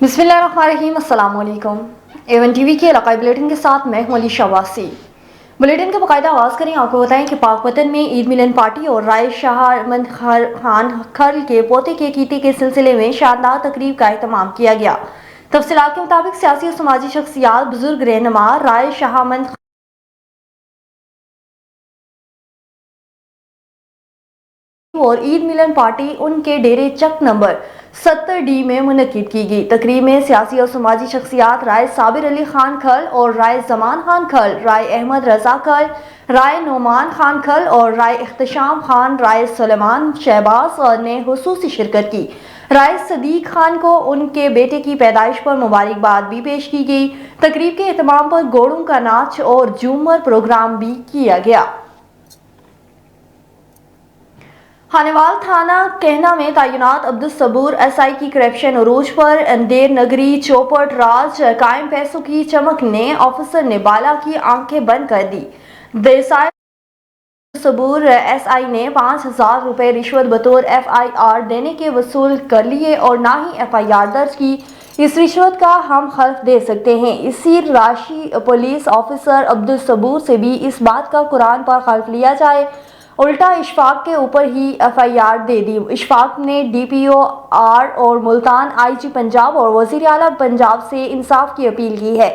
बिस्मिल्लाहिर्रहमानिर्रहीम। अस्सलाम वालेकुम। A1 टीवी के इलाकाई बुलेटिन के साथ मैं हूं अली शवासी। बुलेटिन का बाकायदा आगाज़ करें। आपको बताएं कि पाकपतन में ईद मिलन पार्टी और राय शाहमद खान खल के पोते के कीते के सिलसिले में शानदार तकरीब का एहतमाम किया गया। तफसीलात के मुताबिक सियासी और समाजी शख्सियात, बुजुर्ग रहनुमा राय शाहमद और ईद मिलन पार्टी उनके डेरे चक नंबर 70D में मुनक्किद की गई। तकरीब में सियासी और समाजी शख्सियात राय साबिर अली खान खल और राय जमान खान खल, राय अहमद रजा खल, राय नोमान खान खल और राय इख्तिशाम खान, राय सुलेमान शहबाज और ने हुसूसी शिरकत की। राय सदीक खान को उनके बेटे की पैदाइश पर मुबारकबाद भी पेश की गई। तकरीब के एहतमाम पर घोड़ों का नाच और झूमर प्रोग्राम भी किया गया। खानेवाल थाना कहना में तैनात अब्दुल सबूर SI की करप्शन उरूज पर अंधेर नगरी चौपट राज कायम पैसों की चमक ने ऑफिसर ने बाला की आंखें बंद कर दी। देसाई सबूर SI ने 5,000 रुपए रिश्वत बतौर FIR देने के वसूल कर लिए और ना ही FIR दर्ज की। इस रिश्वत का हम खल्फ दे सकते हैं। इसी राशि पुलिस ऑफिसर अब्दुल सबूर से भी इस बात का कुरान पर खल्फ लिया जाए, उल्टा इशफाक के ऊपर ही FIR दे दी। इशफाक ने DPO R और मुल्तान IG पंजाब और वजीर आला पंजाब से इंसाफ की अपील की है।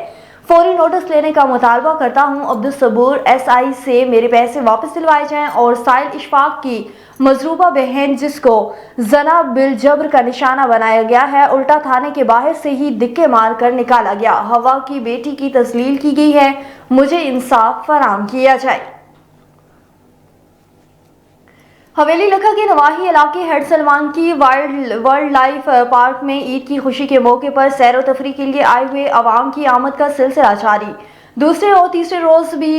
फौरी नोटिस लेने का मुतालबा करता हूँ अब्दुल सबूर SI से मेरे पैसे वापस दिलवाए जाएं और साइल इशफाक की मजरूबा बहन जिसको जना बिलजबर का निशाना बनाया गया है, उल्टा थाने के बाहर से ही दिक्के मार कर निकाला गया। हवा की बेटी की तस्लील की गई है, मुझे इंसाफ फराम किया जाए। हवेली लखा के नवाही इलाके हेड सलमान की वर्ल्ड लाइफ पार्क में ईद की खुशी के मौके पर सैर व तफरी के लिए आए हुए अवाम की आमद का सिलसिला जारी। दूसरे और तीसरे रोज भी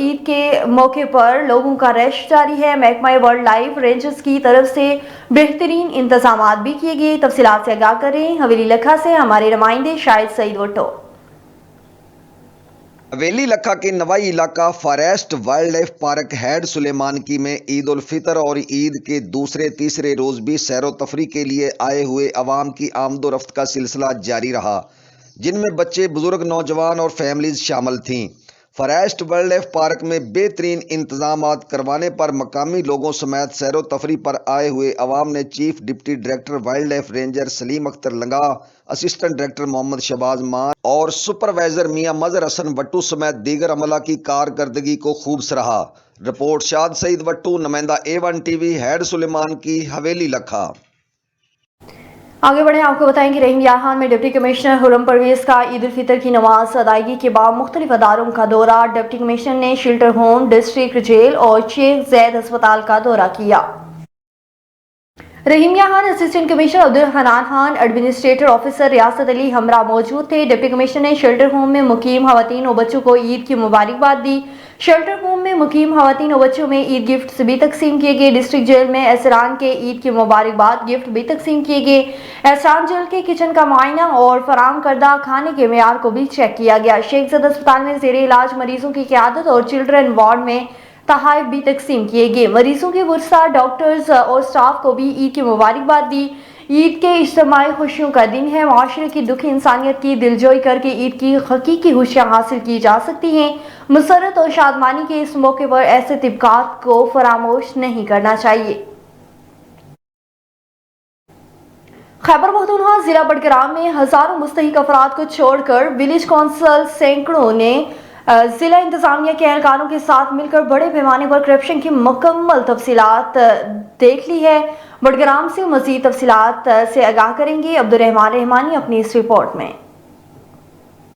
ईद के मौके पर लोगों का रश जारी है। महकमा वर्ल्ड लाइफ रेंजर्स की तरफ से बेहतरीन इंतजाम भी किए गए। तफसीलात से आगाह करें हवेली लखा से हमारे नुमाइंदे शाहिद सईद वट्टो। हवेली लखा के नवाई इलाका forest wild life park head Sulemanki में ईद उल फितर और ईद के दूसरे तीसरे रोज भी सैरो तफरी के लिए आए हुए अवाम की आमदोरफ्त का सिलसिला जारी रहा, जिनमें बच्चे, बुजुर्ग, नौजवान और फैमिलीज शामिल थीं। फॉरेस्ट वाइल्ड लाइफ पार्क में बेहतरीन इंतजाम करवाने पर मकामी लोगों समेत सैरो तफरी पर आए हुए अवाम ने chief deputy director wild life ranger Salim Akhtar लंगा, असिस्टेंट डायरेक्टर मोहम्मद शहबाज मान और सुपरवाइजर मियां मजहर हसन वट्टू समेत दीगर अमला की कारकर्दगी को खूब सराहा। रिपोर्ट शाद सईद वट्टू, नुमाइंदा A1 TV, हेड सुलेमान की, हवेली लखा। आगे बढ़े, आपको बताएं कि रहीम यार खान में डिप्टी कमिश्नर हुरम परवेज का ईद उल फितर की नमाज अदायगी के बाद मुख्तलिफ अदारों का दौरा। डिप्टी कमिश्नर ने शेल्टर होम, डिस्ट्रिक्ट जेल और शेख जैद अस्पताल का दौरा किया। रहीम यार Khan, assistant commissioner Abdul Hanan Khan, administrator officer रियासत अली हमरा मौजूद थे। डिप्टी कमिश्नर ने शेल्टर होम में मुकीम खवातीन और बच्चों को ईद की मुबारकबाद दी। शेल्टर होम में मुकीम खवातीन और बच्चों में ईद गिफ्ट भी तकसीम किए गए। डिस्ट्रिक्ट जेल में एहसरान के ईद की मुबारकबाद गिफ्ट भी तकसीम किए गए। एहसरान जेल के किचन का मुआयना और फराम करदा खाने के मेयार को भी चेक किया गया। शेख जैद अस्पताल में जेर इलाज मरीजों की क़यादत और चिल्ड्रन वार्ड में तहाइफ भी तकसीम किए गए। मरीजों के वुरसा, डॉक्टर्स और स्टाफ को भी ईद की मुबारकबाद दी। ईद के इज्तिमाई खुशियों का दिन है। माशरे की दुखी इंसानियत की दिलजोई करके ईद की हकीकी खुशियाँ हासिल की जा सकती हैं। मसरत और शादमानी के इस मौके पर ऐसे तिब्कात को फरामोश नहीं करना चाहिए। खैबर पख्तूनख्वा जिला बडगाम में हजारों मुस्तहिक अफराद को छोड़कर विलेज काउंसिल सैकड़ों ने जिला इंतजामिया के एहलकारों के साथ मिलकर बड़े पैमाने पर करप्शन की मुकम्मल तफसीलात देख ली है। बडगाम से मजीद तफसीलात से आगाह करेंगे अब्दुल रहमान रहमानी अपनी इस रिपोर्ट में।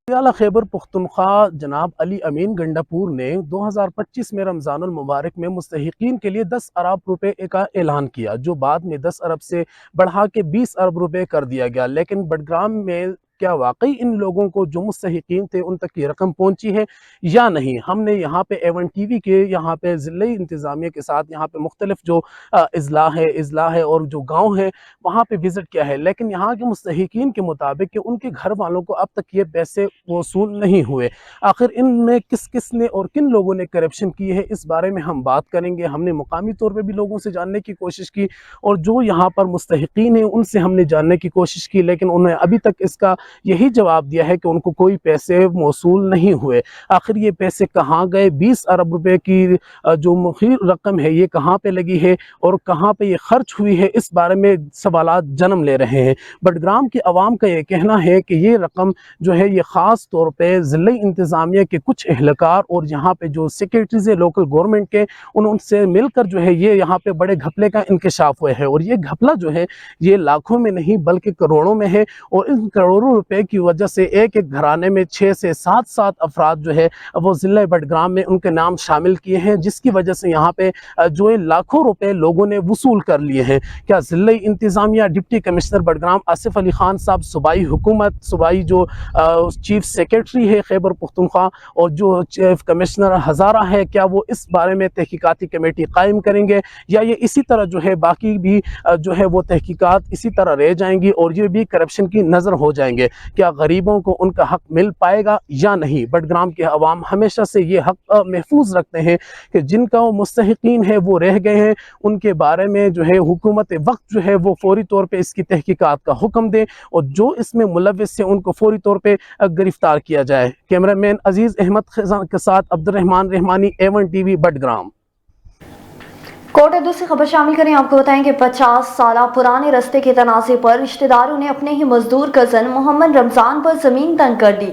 आला खैबर पख्तूनख्वा जनाब अली अमीन गंडापुर ने 2025 में रमज़ानुल मुबारक में मुस्तहिकीन के लिए 10 अरब रुपए का ऐलान किया, जो बाद में 10 अरब से बढ़ा के 20 अरब रुपए कर दिया गया। लेकिन बडगाम में کیا واقعی ان لوگوں کو جو مستحقین تھے ان تک یہ رقم پہنچی ہے یا نہیں۔ ہم نے یہاں پہ ایون ٹی وی کے یہاں پہ ضلعی انتظامیہ کے ساتھ یہاں پہ مختلف جو اضلاع ہے اور جو گاؤں ہے وہاں پہ وزٹ کیا ہے، لیکن یہاں کے مستحقین کے مطابق کہ ان کے گھر والوں کو اب تک یہ پیسے وصول نہیں ہوئے۔ آخر ان میں کس کس نے اور کن لوگوں نے کرپشن کی ہے، اس بارے میں ہم بات کریں گے۔ ہم نے مقامی طور پہ بھی لوگوں سے جاننے کی کوشش کی اور جو یہاں پر مستحقین ہیں ان سے ہم نے جاننے کی کوشش کی، لیکن انہوں نے ابھی تک اس کا یہی جواب دیا ہے کہ ان کو کوئی پیسے موصول نہیں ہوئے۔ آخر یہ پیسے کہاں گئے؟ 20 ارب روپے کی جو مخیر رقم ہے یہ کہاں پہ لگی ہے اور کہاں پہ یہ خرچ ہوئی ہے، اس بارے میں سوالات جنم لے رہے ہیں۔ بٹگرام کی عوام کا یہ کہنا ہے کہ یہ رقم جو ہے یہ خاص طور پہ ضلعی انتظامیہ کے کچھ اہلکار اور یہاں پہ جو سیکریٹریز ہے لوکل گورنمنٹ کے ان سے مل کر جو ہے یہ یہاں پہ بڑے گھپلے کا انکشاف ہوا ہے، اور یہ گھپلا جو ہے یہ لاکھوں میں نہیں بلکہ کروڑوں میں ہے، اور ان کروڑوں روپے کی وجہ سے ایک ایک گھرانے میں 6 سے 7 افراد جو ہے وہ ضلع بٹگرام میں ان کے نام شامل کیے ہیں، جس کی وجہ سے یہاں پہ جو ہے لاکھوں روپے لوگوں نے وصول کر لیے ہیں۔ کیا ضلعی انتظامیہ ڈپٹی کمشنر بٹگرام آصف علی خان صاحب، صوبائی حکومت، صوبائی جو چیف سیکریٹری ہے خیبر پختونخوا اور جو چیف کمشنر ہزارہ ہے، کیا وہ اس بارے میں تحقیقاتی کمیٹی قائم کریں گے، یا یہ اسی طرح جو ہے باقی بھی جو ہے وہ تحقیقات اسی طرح رہ جائیں گی اور یہ بھی کرپشن کی نظر ہو جائیں گے؟ کیا غریبوں کو ان کا حق مل پائے گا یا نہیں؟ بٹگرام کے عوام ہمیشہ سے یہ حق محفوظ رکھتے ہیں کہ جن کا وہ مستحقین ہے وہ رہ گئے ہیں، ان کے بارے میں جو ہے حکومت وقت جو ہے وہ فوری طور پہ اس کی تحقیقات کا حکم دے اور جو اس میں ملوث ہیں ان کو فوری طور پہ گرفتار کیا جائے۔ کیمرہ مین عزیز احمد خزان کے ساتھ عبد الرحمان رحمانی، ایون ٹی وی، بٹگرام۔ کوٹ ادو سے خبر شامل کریں، آپ کو بتائیں کہ 50 سالہ پرانے رستے کے تنازع پر رشتہ داروں نے اپنے ہی مزدور کزن محمد رمضان پر زمین تنگ کر دی۔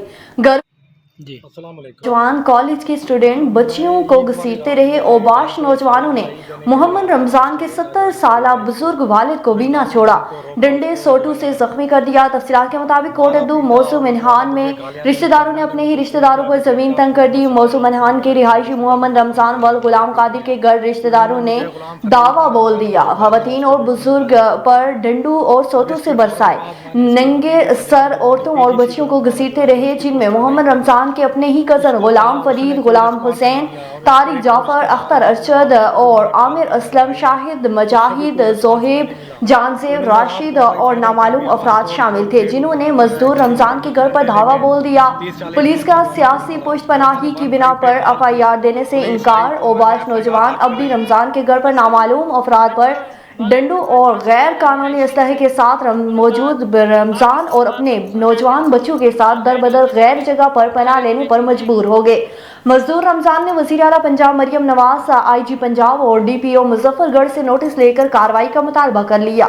جوان کالج کے اسٹوڈنٹ بچیوں کو گھسیٹتے رہے، اوباش نوجوانوں نے محمد رمضان کے 70 سالہ بزرگ والد کو بھی نہ چھوڑا، ڈنڈے سوٹو سے زخمی کر دیا۔ تفصیلات کے مطابق کوٹ ادو موضوع منہان میں رشتہ داروں نے اپنے ہی رشتہ داروں پر زمین تنگ کر دی۔ موضوع منہان کے رہائشی محمد رمضان وال غلام قادر کے گھر رشتہ داروں نے دعویٰ بول دیا، خواتین اور بزرگ پر ڈنڈوں اور سوٹوں سے برسائے، ننگے سر عورتوں اور بچیوں کو گھسیٹتے رہے، جن میں محمد رمضان کے اپنے ہی کزن غلام فرید، غلام حسین، طارق جعفر، اختر ارشد اور عامر اسلم، شاہد مجاہد، زہیب، جانزیب، راشد اور نامعلوم افراد شامل تھے، جنہوں نے مزدور رمضان کے گھر پر دھاوا بول دیا۔ پولیس کا سیاسی پشت پناہی کی بنا پر FIR دینے سے انکار۔ اوباش نوجوان اب بھی رمضان کے گھر پر نامعلوم افراد پر ڈنڈوں اور غیر قانونی اسلحے کے ساتھ موجود رمضان اور اپنے نوجوان بچوں کے ساتھ در بدر غیر جگہ پر پناہ لینے پر مجبور ہو گئے۔ مزدور رمضان نے وزیر اعلیٰ پنجاب مریم نواز، IG پنجاب اور DPO مظفر گڑھ سے نوٹس لے کر کارروائی کا مطالبہ کر لیا۔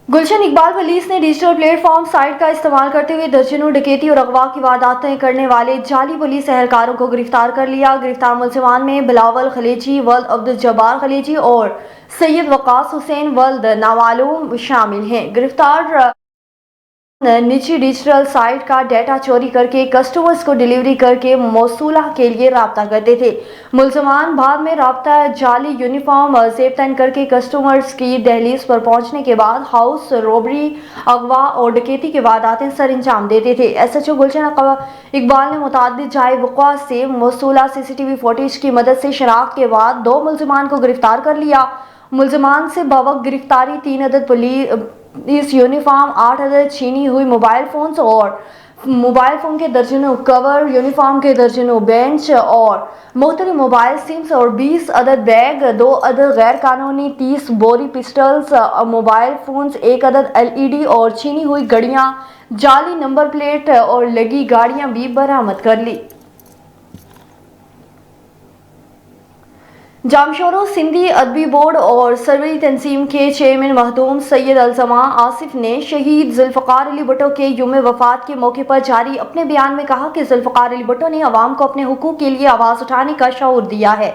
گلشن اقبال پولیس نے ڈیجیٹل پلیٹ فارم سائٹ کا استعمال کرتے ہوئے درجنوں ڈکیتی اور اغوا کی وارداتیں کرنے والے جعلی پولیس اہلکاروں کو گرفتار کر لیا۔ گرفتار ملزمان میں بلاول خلیجی ولد عبدالجبار خلیجی اور سید وقاص حسین ولد نامعلوم شامل ہیں۔ گرفتار نجی ڈیجیٹل سائٹ کا ڈیٹا چوری کر کے کسٹمرز کو ڈیلیوری کر کے موصولہ کے لیے رابطہ کرتے تھے۔ ملزمان بعد میں رابطہ جعلی یونیفارم زیب تن کر کے کسٹمرز کی دہلیز پر پہنچنے کے بعد ہاؤس روبری، اغوا اور ڈکیتی کے وارداتیں سر انجام دیتے تھے۔ SHO گلشن اقبال نے متعدد جائے وقوع سے موصولہ CCTV فوٹیج کی مدد سے شناخت کے بعد 2 ملزمان کو گرفتار کر لیا۔ ملزمان سے بوقت گرفتاری 3 عدد پولیس یونیفارم، 8 عدد چھینی ہوئی موبائل فونز اور موبائل فون کے درجنوں کور، یونیفارم کے درجنوں بینچ اور مختلف موبائل سمز اور 20 عدد بیگ، 2 عدد غیر قانونی 30 بوری پسٹلز، موبائل فونز، 1 عدد LED اور چھینی ہوئی گڑیاں، جعلی نمبر پلیٹ اور لگی گاڑیاں بھی برآمد کر لی۔ جامشورو سندھی ادبی بورڈ اور سروری تنظیم کے چیئرمین مخدوم سید الزماں آصف نے شہید ذوالفقار علی بھٹو کے یوم وفات کے موقع پر جاری اپنے بیان میں کہا کہ ذوالفقار علی بھٹو نے عوام کو اپنے حقوق کے لیے آواز اٹھانے کا شعور دیا ہے۔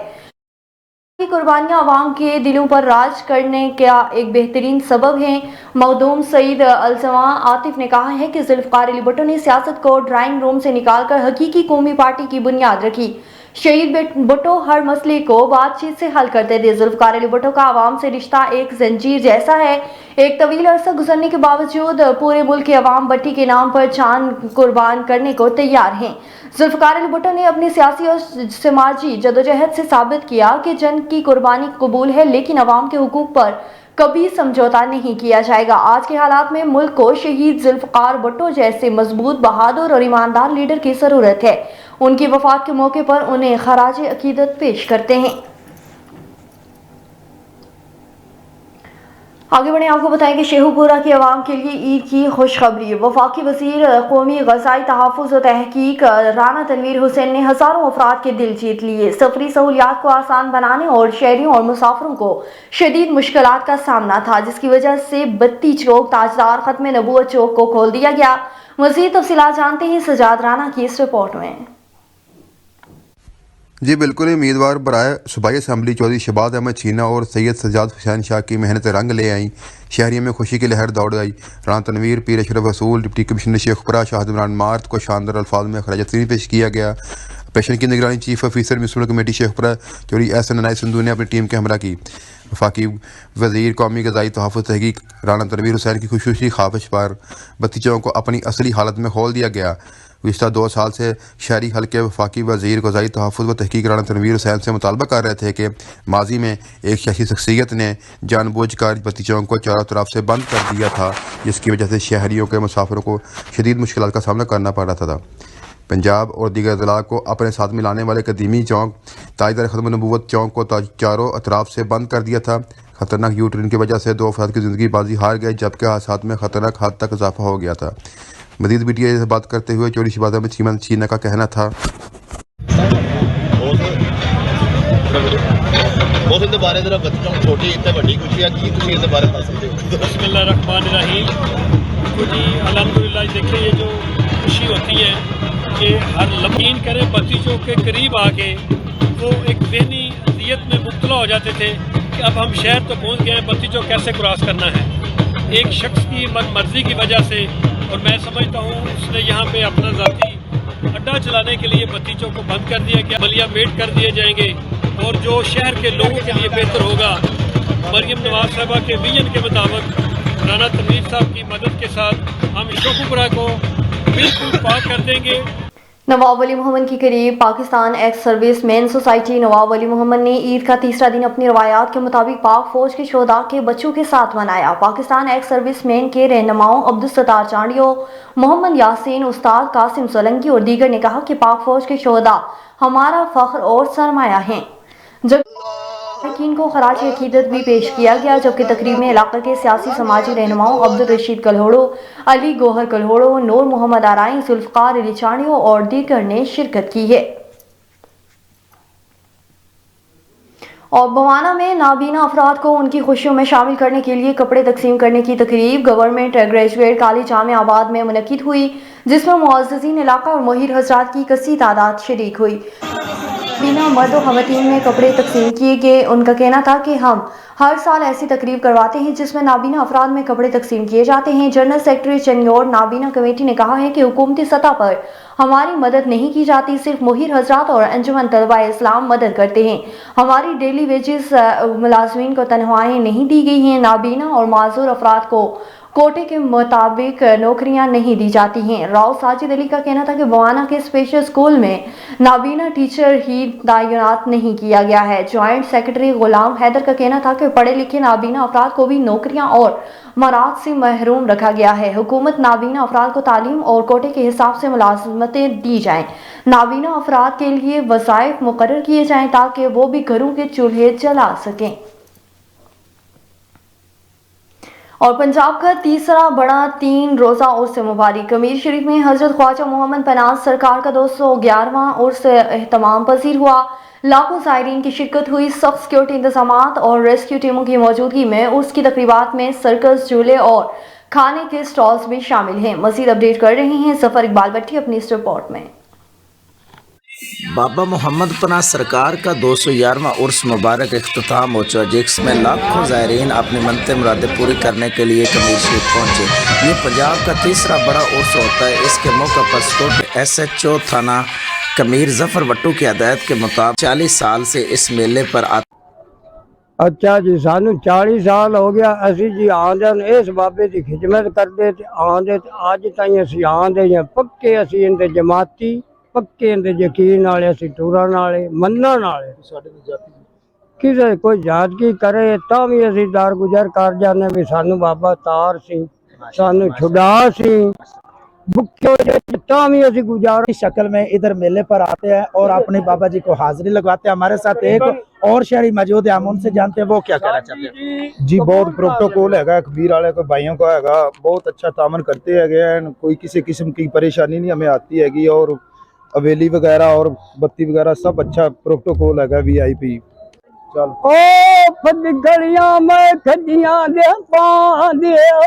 کی قربانیاں عوام کے دلوں پر راج کرنے کا ایک بہترین سبب ہیں۔ مخدوم سید الزماں آصف نے کہا ہے کہ ذوالفقار علی بھٹو نے سیاست کو ڈرائنگ روم سے نکال کر حقیقی قومی پارٹی کی بنیاد رکھی۔ शहीद भुट्टो हर मसले को बातचीत से हल करते थे। जुल्फकार अली भुट्टो का आवाम से रिश्ता एक जंजीर जैसा है। एक तवील अरसा गुजरने के बावजूद पूरे मुल्क के अवाम भट्टी के नाम पर जान कुर्बान करने को तैयार हैं। जुल्फकार अली भुट्टो ने अपनी सियासी और समाजी जदोजहद से साबित किया कि जन की कुर्बानी कबूल है, लेकिन अवाम के हुकूक पर कभी समझौता नहीं किया जाएगा। आज के हालात में मुल्क को शहीद जुल्फकार भुट्टो जैसे मजबूत, बहादुर और ईमानदार लीडर की जरूरत है। उनकी वफात के मौके पर उन्हें खराज अकीदत पेश करते हैं। आगे बढ़े, आपको बताएं कि शेखुपुरा की आवाम के लिए ईद की खुशखबरी। वफाकी वजीर कौमी ग़ज़ाई तहफ़्फ़ुज़ व तहक़ीक़ राना तनवीर हुसैन ने हज़ारों अफराद के दिल जीत लिए। सफरी सहूलियात को आसान बनाने और शहरियों और मुसाफिरों को शदीद मुश्किलात का सामना था, जिसकी वजह से बत्ती चौक ताजदार ख़त्म नबूवत चौक को खोल दिया गया। मज़ीद तफ़सीलात जानते हैं सजाद राना की इस रिपोर्ट में। जी बिल्कुल, उम्मीदवार बराए सूबाई असम्बली चौधरी शहबाज अहमद चीना और सैयद सज्जाद हुसैन शाह की मेहनत रंग ले आई। शहरियों में खुशी की लहर दौड़ आई। राना तनवीर, पीर अशरफ रसूल, डिप्टी कमिश्नर शेखपुरा शाहिद इमरान मार्त को शानदार अल्फाज में खराज तहसीन पेश किया गया। ऑपरेशन की निगरानी chief officer municipal committee Sheikhupura Chaudhry Ahsan Inayat Sandhu ने अपनी टीम के हमरा की। वफाकी वज़ीर कौमी ग़ज़ाई तहफ़्फ़ुज़ तहक़ीक़ राना तनवीर हुसैन की खुशूसी ख्वाहिश पर बत्ती चौक को अपनी असली हालत में खोल दिया गया। पिछला 2 साल से शहरी हल्के वफाकी वज़ीर ग़ज़ाई तहफ़्फ़ुज़ व तहक़ीक़ राना तनवीर हुसैन से मुतालबा कर रहे थे कि माजी में एक सियासी शख्सियत ने जानबूझकर बत्ती चौक को चारों तरफ से बंद कर दिया था, जिसकी वजह से शहरियों के मुसाफिरों को शदीद मुश्किलात का सामना करना पड़ रहा था। पंजाब और दीगर ज़िला को अपने साथ मिलाने वाले कदीमी चौक ताजदार ख़त्म नबूवत चौक को चारों अतराफ से बंद कर दिया था। ख़तरनाक यू टर्न की वजह से 2 अफराद की ज़िंदगी बाजी हार गई, जबकि हादसात में ख़तरनाक हद तक इजाफा हो गया था। मज़ीद मीडिया से बात करते हुए चौधरी शहबाज अहमद चीना का कहना था, अल्हम्दुलिल्लाह, देखिए ये जो खुशी होती है कि हर यकीन करें बत्ती चौक के करीब आके वो एक ज़हनी अज़ियत में मुब्तला हो जाते थे कि अब हम शहर तो पहुंच गए हैं, बत्ती चौक कैसे क्रॉस करना है। एक शख्स की मनमर्जी की वजह से, और मैं समझता हूँ उसने यहाँ पे अपना ज़ाती अड्डा चलाने के लिए बत्ती चौक को बंद कर दिया गया। मलिया मेट कर दिए जाएंगे और जो शहर के लोगों के लिए बेहतर होगा, मरियम नवाज साहबा के विजन के मुताबिक राना तनवीर साहब की मदद के साथ हम शेखुपुरा को बिल्कुल पार कर देंगे। नवाब वली मोहम्मद के करीब Pakistan ex service man society Nawab Wali Muhammad ने ईद का तीसरा दिन अपनी रवायात के मुताबिक पाक फौज के शोहदा के बच्चों के साथ मनाया। पाकिस्तान एक्स सर्विस मैन के रहनुमाओं अब्दुल सत्तार चांडियो, मोहम्मद यासीन, उस्ताद कासिम सोलंकी और दीगर ने कहा कि पाक फौज के शोहदा हमारा फख्र और सरमाया हैं। जब यकीन को खराज अकीदत भी पेश किया गया, जबकि तकरीब में इलाके के सियासी समाजी रहनुमाओं अब्दुल रशीद कल्होड़ो, अली गोहर कल्होड़ो, नूर मोहम्मद आराई, जुल्फकार अली चांडियो और दीगर ने शिरकत की है। और बवाना में नाबीना अफराद को उनकी खुशियों में शामिल करने के लिए कपड़े तकसीम करने की तकरीब गवर्नमेंट ग्रेजुएट कॉलेज जामिया आबाद में मुनक्किद हुई, जिसमें मुअज़्ज़िज़ीन इलाका और मोहिर हज़रात की कसी तादाद शरीक हुई। बिना मर्द और ख़वातीन में कपड़े तकसीम किए गए। उनका कहना था कि हम हर साल ऐसी तकरीब करवाते हैं जिसमें नाबीना अफराद में कपड़े तकसीम किए जाते हैं। जनरल सेक्रेटरी चन्योर नाबीना कमेटी ने कहा है कि हुकूमती सतह पर हमारी मदद नहीं की जाती, सिर्फ मोहिर हज़रात और अंजुमन तलबा इस्लाम मदद करते हैं। हमारी डेली वेजेस मुलाजमीन को तनख्वाहें नहीं दी गई हैं। नाबीना और माजूर अफराद को कोटे के मुताबिक नौकरियां नहीं दी जाती हैं। राव साजिद अली का कहना था कि बवाना के स्पेशल स्कूल में नाबीना टीचर ही तैनात नहीं किया गया है। जॉइंट सेक्रेटरी गुलाम हैदर का कहना था कि पढ़े लिखे नाबीना अफराद को भी नौकरियां और मराद से महरूम रखा गया है। हुकूमत नाबीना अफराद को तालीम और कोटे के हिसाब से मुलाजमतें दी जाएं। नाबीना अफराद के लिए वज़ाइफ मुकर्रर किए जाएं ताकि वो भी घरों के चूल्हे जला सकें। और पंजाब का तीसरा बड़ा 3 रोज़ा उर्स मुबारक अमीर शरीफ में हजरत ख्वाजा मोहम्मद पनाज सरकार का 211वां उर्स एहतमाम पजीर हुआ। लाखों ज़ायरीन की शिरकत हुई। सख्त सिक्योरिटी इंतजामात और रेस्क्यू टीमों की मौजूदगी में उर्स की तकरीबात में सर्कस, झूले और खाने के स्टॉल्स भी शामिल हैं। मज़ीद अपडेट कर रहे हैं सफ़र इकबाल भट्टी अपनी इस रिपोर्ट में। बाबा मोहम्मद पनाज सरकार का 211वां उर्स मुबारक इख्तिताम हो चुका, जिसमें लाखों ज़ायरीन अपनी मनते मुरादें पूरी करने के लिए अमीर शरीफ पहुँचे। ये पंजाब का तीसरा बड़ा उर्स होता है। इसके मौके पर सिक्योरिटी SHO थाना कमीर जफर वट्टू की हदायत के मुताबिक 40 साल से इस मेले पर ਅੱਛਾ ਜੀ ਸਾਨੂੰ 40 ਸਾਲ ਹੋ ਗਿਆ ਅਸੀਂ ਜੀ ਆਂਦੇ ਨੇ ਇਸ ਬਾਬੇ ਦੀ ਖਿਦਮਤ ਕਰਦੇ ਤੇ ਆਂਦੇ ਤੇ ਅੱਜ ਤਾਈਂ ਅਸੀਂ ਆਂਦੇ ਹਾਂ ਪੱਕੇ ਅਸੀਂ ਇਹਦੇ ਜਮਾਤੀ ਪੱਕੇ ਇਹਦੇ ਯਕੀਨ ਵਾਲੇ ਅਸੀਂ ਟੁਰਨ ਵਾਲੇ ਮੰਨਣ ਵਾਲੇ ਕਿਸੇ ਕੋਈ ਜਾਤ ਕੀ ਕਰੇ ਤਾਂ ਵੀ ਅਸੀਂ ਦਰ ਗੁਜ਼ਰ ਕਰ ਜਾਂਦੇ ਵੀ ਸਾਨੂੰ ਬਾਬਾ ਤਾਰ ਸੀ ਸਾਨੂੰ ਛੁਡਾ ਸੀ भुखे भी गुजार की शक्ल में इधर मेले पर आते हैं और अपने बाबा जी को हाजिरी लगवाते हैं। हमारे साथ एक और शहरी मौजूद है, हम उनसे जानते हैं वो क्या कहना चाहते हैं। जी बहुत प्रोटोकॉल है कबीर वाले को भाइयों का है, बहुत अच्छा तामन करते हैं, कोई किसी किस्म की परेशानी नहीं हमें आती हैगी और हवेली वगैरह और बत्ती वगैरह सब अच्छा प्रोटोकॉल है VIP। चल ओ गलियां में खजियां दे पा दियो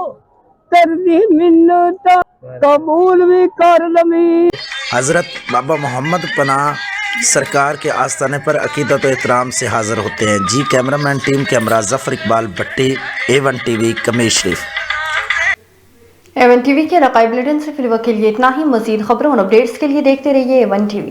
कर दी मिन्नत कबूल भी कर लमी। हज़रत बाबा मोहम्मद पनाह सरकार के आस्थाने पर अकीदत व एहतराम से हाजिर होते हैं। जी कैमरामैन टीम के हमरा जफर इकबाल भट्टी, A1 TV, कमीर शरीफ। A1 TV के रकाई बुलेटिन से फिलहाल के लिए इतना ही। मजीद खबरों और अपडेट्स के लिए देखते रहिए A1 TV।